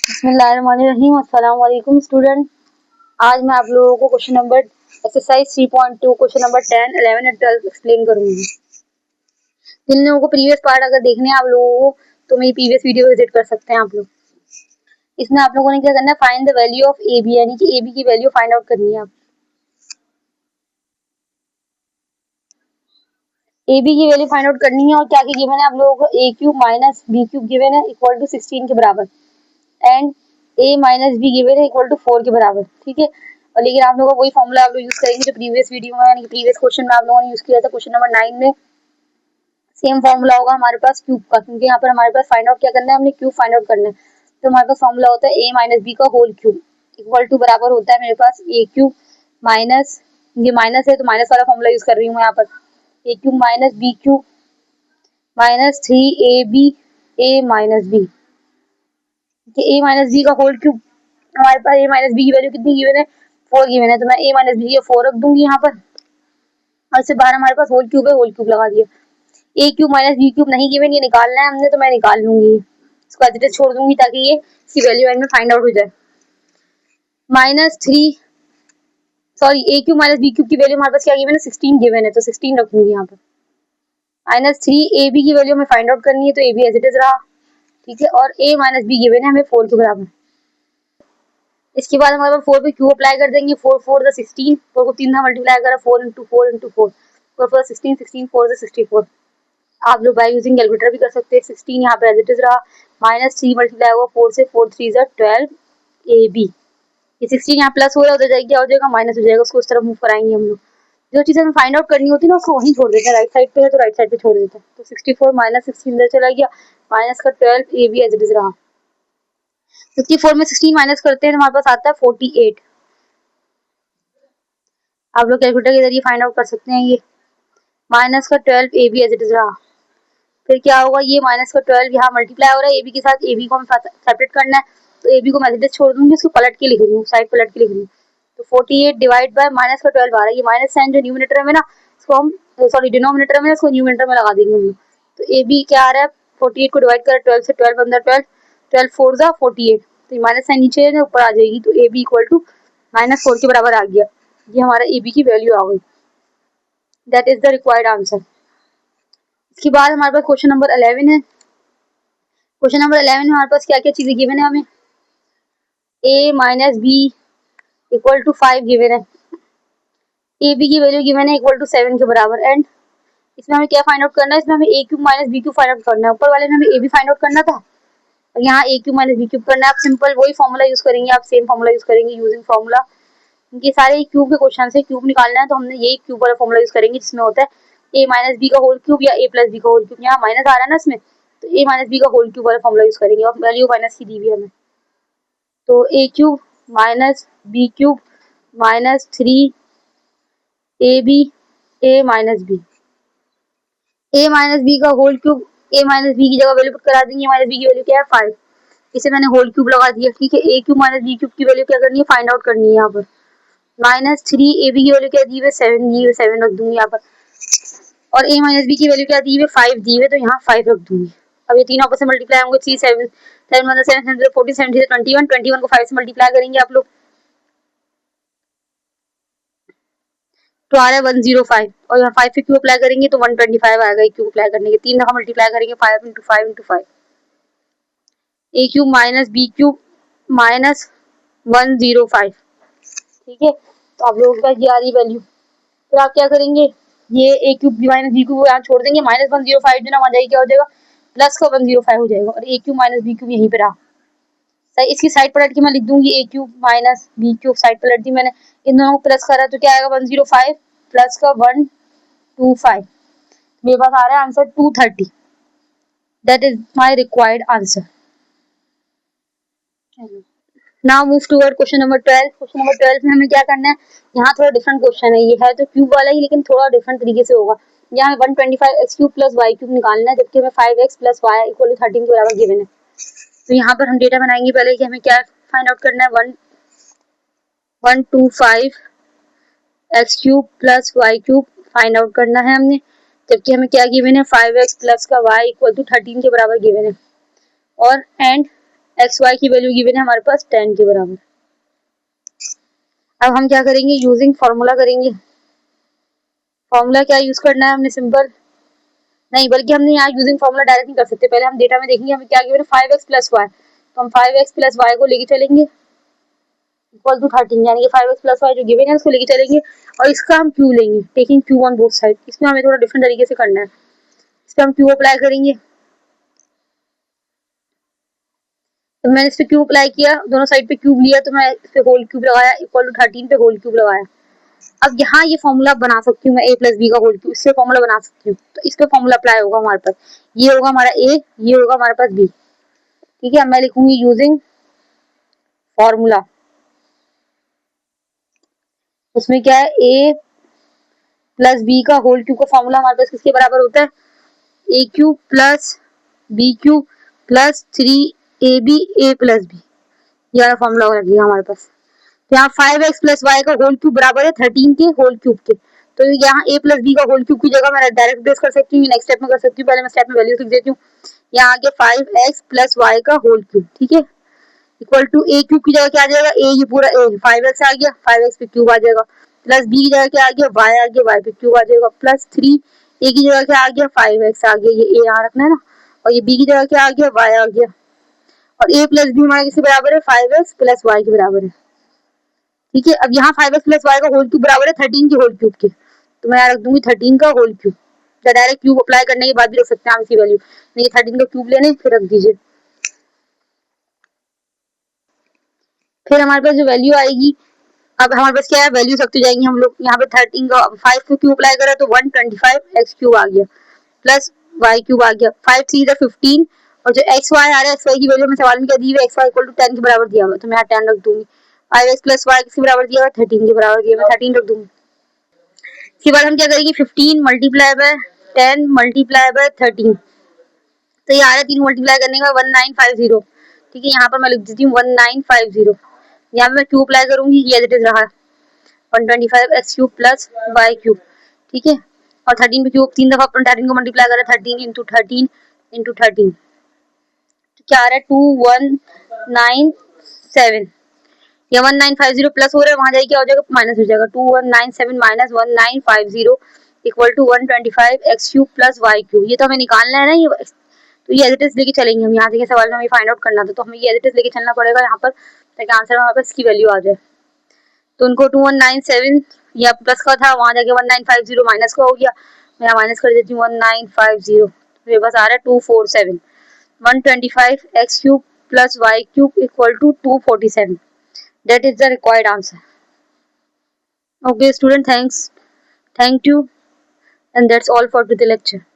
बिस्मिल्लाहिर्रहमानिर्रहीम। अस्सलाम वालेकुम स्टूडेंट। आज मैं आप लोगों को question number exercise 3.2 question number 10, 11 and 12 explain करूंगी। जिन लोगों को प्रीवियस पार्ट अगर देखने हैं आप लोगों को तो मेरी प्रीवियस वीडियो विजिट कर सकते हैं आप लोग। इसमें आप लोगों ने क्या करना है, find the value of A B, यानी कि ए बी की वैल्यू फाइंड आउट करनी है। आप ए बी की वैल्यू फाइंड आउट करनी है और क्या क्या गिवन है आप लोगों को, a cube minus B cube given है इक्वल टू 16 के बराबर and a minus b given है इक्वल टू 4 के बराबर। ठीक है, और लेकिन आप लोगों को वही फॉर्मूला आप लोग यूज करेंगे जो प्रीवियस वीडियो में यानी कि प्रीवियस क्वेश्चन में आप लोगों ने यूज किया था। क्वेश्चन नंबर 9 में सेम फॉर्मूला होगा हमारे पास क्यूब का, क्योंकि यहाँ पर हमारे पास फाइंड आउट क्या करना है, हमने क्यूब फाइंड आउट करना है। तो हमारे पास फॉर्मूला होता है a माइनस बी का होल क्यूब इक्वल टू बराबर होता है मेरे पास a क्यूब माइनस, ये माइनस है तो माइनस वाला फॉर्मूला यूज कर रही हूँ मैं यहाँ पर, a cube minus B cube minus 3ab a minus B. A minus B का होल क्यूब, हमारे पास ए माइनस बी की वैल्यू कितनी गिवन है, 4 गिवन है, तो मैं ए माइनस बी की 4 रख दूंगी यहाँ पर और इससे बाहर हमारे पास होल क्यूब है, होल क्यूब लगा दिया। ए क्यूब माइनस बी क्यूब नहीं गिवन, ये निकालना है हमने तो मैं निकाल लूंगी, इसको एज इट इज छोड़ दूंगी ताकि ये इसकी वैल्यू एंड में फाइंड आउट हो जाए। माइनस 3 सॉरी ए क्यूब माइनस बी क्यूब की वैल्यू हमारे पास क्या गिवन है, 16 गिवन है, तो 16 रखूंगी यहाँ पर। माइनस 3 ए बी की वैल्यू हमें फाइंड आउट करनी है तो A B as it is रहा। ठीक है, और ए माइनस बी गिवन है हमें 4 के बराबर। इसके बाद हमारे पास 4 पे क्यू अप्लाई कर देंगे, 4 4 द 16, 4 को 3 मल्टीप्लाई करा, 4 इंटू 4 इंटू 4, 4 4 16, 16 4 द 64। आप लोग बाय यूजिंग कैलकुलेटर भी कर सकते हैं। 16 यहाँ पे एज इट इज रहा, माइनस 3 मल्टीप्लाई होगा 4 से, 4 3 ज 12 ए बी। ये 16 यहाँ प्लस हो रहा है, उधर जाएगी क्या हो जाएगा, माइनस हो जाएगा, उसको उस तरफ मूव कराएंगे हम लोग। जो चीज़ हमें फाइंड आउट करनी होती है ना उसको वहीं छोड़ देते हैं, राइट साइड पे है तो राइट साइड पे छोड़ देते हैं। तो 64 माइनस 16 इधर चला गया, माइनस का 12 A B as it is रहा। 64 में 16 माइनस करते हैं तो हमारे पास आता है 48। आप लोग कैलकुलेटर के जरिए फाइंड आउट कर सकते हैं। ये माइनस का 12 A B as it is रहा। फिर क्या होगा, ये माइनस का 12 यहाँ मल्टीप्लाई हो रहा है ए बी के साथ, ए बी को हमें सेपरेट करना है तो ए बी को मैं एज इट इज छोड़ दूंगी, उसको पलट के लिख रही हूँ, साइड पलट के लिख रही हूँ। तो 48 डिवाइड बाय माइनस का 12 आ रहा है, ये माइनस साइन जो न्यूमिनेटर में ना इसको हम सॉरी डिनोमिनेटर में इसको न्यूमिनेटर में लगा देंगे हम लोग। तो ए बी क्या आ रहा है, 48 को डिवाइड कर 12 से, 12 अंदर 12, 12 4 जा 48, तो ये माइनस साइन नीचे है ऊपर आ जाएगी, तो A B equal to minus 4 के बराबर आ गया। ये हमारा ए बी की वैल्यू आ गई, that is the required answer. इसके बाद हमारे पास क्वेश्चन नंबर 11 है। क्वेश्चन नंबर 11 में हमारे पास क्या क्या चीजें गिवन है, हमें a minus B equal to 5 given है, ए बी की वैल्यू गिवन है इक्वल टू 7 के बराबर एंड इसमें हमें क्या फाइंड आउट करना है, इसमें हमें a cube minus B cube find out करना है। ऊपर वाले में हमें ए बी फाइंड आउट करना था और यहाँ ए क्यूब माइनस बी क्यूब करना है। आप सिंपल वही फॉर्मूला यूज करेंगे, आप सेम फॉर्मूला यूज करेंगे यूजिंग फॉर्मूला, क्योंकि सारे क्यूब के क्वेश्चन से क्यूब निकालना है तो हमने यही क्यूब वाला फॉर्मूला यूज करेंगे जिसमें होता है ए माइनस बी का होल क्यूब या ए प्लस बी का होल क्यूब। यहाँ माइनस आ रहा है ना इसमें, तो ए माइनस बी का होल क्यूब वाला फॉर्मूला यूज करेंगे और वैल्यू माइनस की दी हुई हमें। तो a cube minus B cube minus 3 A b A minus B, A minus B का whole cube, a minus B की जगह वैल्यू पुट करा देंगे, माइनस बी की वैल्यू क्या है 5, इसे मैंने होल क्यूब लगा दिया। ठीक है, a cube minus B cube की वैल्यू क्या करनी है, फाइंड आउट करनी है। यहाँ पर माइनस 3 ए बी की वैल्यू क्या दी है, 7 दी है, 7 रख दूंगी यहाँ पर, और ए माइनस बी की वैल्यू क्या दी है, 5 दी है, तो यहाँ 5 रख दूंगी। अब ये तीनों आपस में मल्टीप्लाई होंगे, 3 7 7 मतलब 7 7 14 7 21, 21 को 5 से मल्टीप्लाई करेंगे आप लोग तो आ रहा है 105, और यहाँ 5 पे क्यू अप्लाई करेंगे तो 125 आएगा। क्यू अप्लाई करने के 3 दफा मल्टीप्लाई करेंगे, 5 into 5 into 5, a cube minus B cube minus 105। ठीक है, तो आप लोगों के पास ये आ रही वैल्यू। फिर आप क्या करेंगे, ये ए क्यूब माइनस बी क्यूब यहाँ छोड़ देंगे, माइनस 105 जो ना वहाँ जाएगी क्या हो जाएगा, प्लस का 105 हो जाएगा, और ए क्यूब माइनस बी क्यूब यहीं पे रहा। सही, इसकी साइड पलट के मैं लिख दूंगी a cube minus B cube, side पलट दी मैंने, इन दोनों को प्लस करा तो क्या आएगा 105 प्लस का 125, मेरे पास आ रहा है answer 230, that is my required answer. Now move toward question number 12। Question number 12 में हमें क्या करना है, यहाँ थोड़ा डिफरेंट क्वेश्चन है, ये है तो क्यूब वाला ही लेकिन थोड़ा डिफरेंट तरीके से होगा। यहाँ हमें 125 X cube plus Y cube निकालना है, जबकि हमें 5x plus Y equal to 13 के बराबर गिवन है। तो यहाँ पर हम डेटा बनाएंगे पहले कि हमें क्या फाइंड आउट करना है, 125 X cube plus Y cube find out करना है हमने, जबकि हमें क्या गिवन है 5x प्लस का वाई इक्वल टू 13 के बराबर गिवन है। और एंड एक्स वाई की वैल्यू गिवन है हमारे पास 10 के बराबर। अब हम क्या करेंगे, यूजिंग फॉर्मूला करेंगे। फॉर्मूला क्या यूज करना है हमने, सिंपल नहीं, बल्कि हमने यहाँ यूजिंग फॉर्मूला डायरेक्ट नहीं कर सकते, पहले हम डेटा में देखेंगे हमें क्या गिवन है 5x प्लस वाई, तो हम 5x प्लस वाई को लेके चलेंगे इक्वल टू 13, यानी कि 5x प्लस वाई जो गिवन है उसको लेके चलेंगे और इसका हम क्यू लेंगे, taking Q on both side. इसमें हमें थोड़ा डिफरेंट तरीके से करना है, इस पर हम क्यू अप्लाई करेंगे। तो मैंने इस पे क्यूब अप्लाई किया, दोनों साइड पे क्यूब लिया, तो मैं इस पे होल क्यूब लगाया इक्वल टू 13 पे होल क्यूब लगाया। अब यहाँ ये फॉर्मूला बना सकती हूँ मैं, a प्लस बी का होल क्यूब, इससे फॉर्मूला बना सकती हूँ, तो इस पे फॉर्मूला अप्लाई होगा हमारे पास, ये होगा हमारा a, ये होगा हमारे पास b। ठीक है, अब मैं लिखूंगी यूजिंग फॉर्मूला, उसमें क्या है a प्लस बी का होल क्यूब का फॉर्मूला हमारे पास किसके बराबर होता है, a cube plus b cube plus 3ab a plus b, ये फॉर्मूला लगेगा हमारे पास। तो यहाँ 5x प्लस वाई का होल क्यूब बराबर है 13 के होल क्यूब के, तो यहाँ a प्लस बी का होल क्यूब की जगह मैं डायरेक्ट बेस कर सकती हूँ, नेक्स्ट स्टेप में कर सकती हूँ, पहले मैं स्टेप में वैल्यू लिख देती हूँ। यहाँ आगे 5x प्लस वाई का होल क्यूब, ठीक है, इक्वल टू a क्यूब की जगह क्या आ जाएगा, a, ये पूरा a 5x आ गया, 5x पे क्यूब आ जाएगा, प्लस b की जगह क्या आ गया, y आ गया, y पे क्यूब आ जाएगा, प्लस 3 a की जगह क्या आ गया, 5x आ गया, ये a यहाँ रखना है ना, और ये b की जगह क्या आ गया, y आ गया, और a प्लस बी हमारा किसके बराबर है, 5x प्लस वाई के बराबर है। ठीक है, अब यहाँ 5x प्लस वाई का होल क्यूब बराबर है 13 के होल क्यूब के, तो मैं यहाँ रख दूंगी 13 का होल क्यूब, या डायरेक्ट क्यूब अप्लाई करने के बाद भी रख सकते हैं आप इसकी वैल्यू, नहीं 13 का क्यूब लेने फिर रख दीजिए। फिर हमारे पास जो वैल्यू आएगी, अब हमारे पास क्या है, वैल्यू सकते जाएंगे हम लोग, यहाँ पे 13 का 5 को क्यूब अप्लाई करा तो 125 एक्स क्यूब आ गया, प्लस वाई क्यूब आ गया, 5 3 15, और जो एक्स वाई आ रहा है, एक्स वाई की वैल्यू में सवाल में क्या दी हुई है, एक्स वाई इक्वल टू 10 के बराबर दिया हुआ, तो मैं यहाँ 10 रख दूंगी। 5x प्लस वाई किसके बराबर दिया हुआ, 13 के बराबर दिया, मैं 13 रख दूंगी। इसके बाद हम क्या करेंगे, 15 मल्टीप्लाई बाय 10 मल्टीप्लाई बाय 13, तो ये आ रहा है 3 मल्टीप्लाई करने का 1950। ठीक है, यहाँ पर मैं लिख देती हूँ 1950, यहाँ पे मैं क्यूब अप्लाई करूंगी, ये एज इट इज रहा 125 X cube plus Y cube. ठीक है, और 13 पे क्यूब 3 दफा अपन 13 को मल्टीप्लाई करा, 13 इंटू 13 इंटू 13, तो क्या आ रहा है 2197, या 1950 प्लस हो रहा है, वहां जाके क्या हो जाएगा, माइनस हो जाएगा, 2197 minus 1950 equal to 125 X cube plus Y cube. ये तो हमें निकालना है ना, ये तो ये एज इट इज लेके चलेंगे हम, यहाँ से सवाल में हमें फाइंड आउट करना था, तो हमें ये एज इट इज लेके चलना पड़ेगा यहाँ पर, ताकि आंसर हमारे पास इसकी वैल्यू आ जाए। तो उनको 2197 या प्लस का था, वहां जाके 1950 माइनस का हो गया, मैं माइनस कर देती हूँ 1950, मेरे पास आ रहा है 247, 125 X cube plus Y cube equal to 247, that is the required answer. Okay student, thank you, and that's all for the lecture.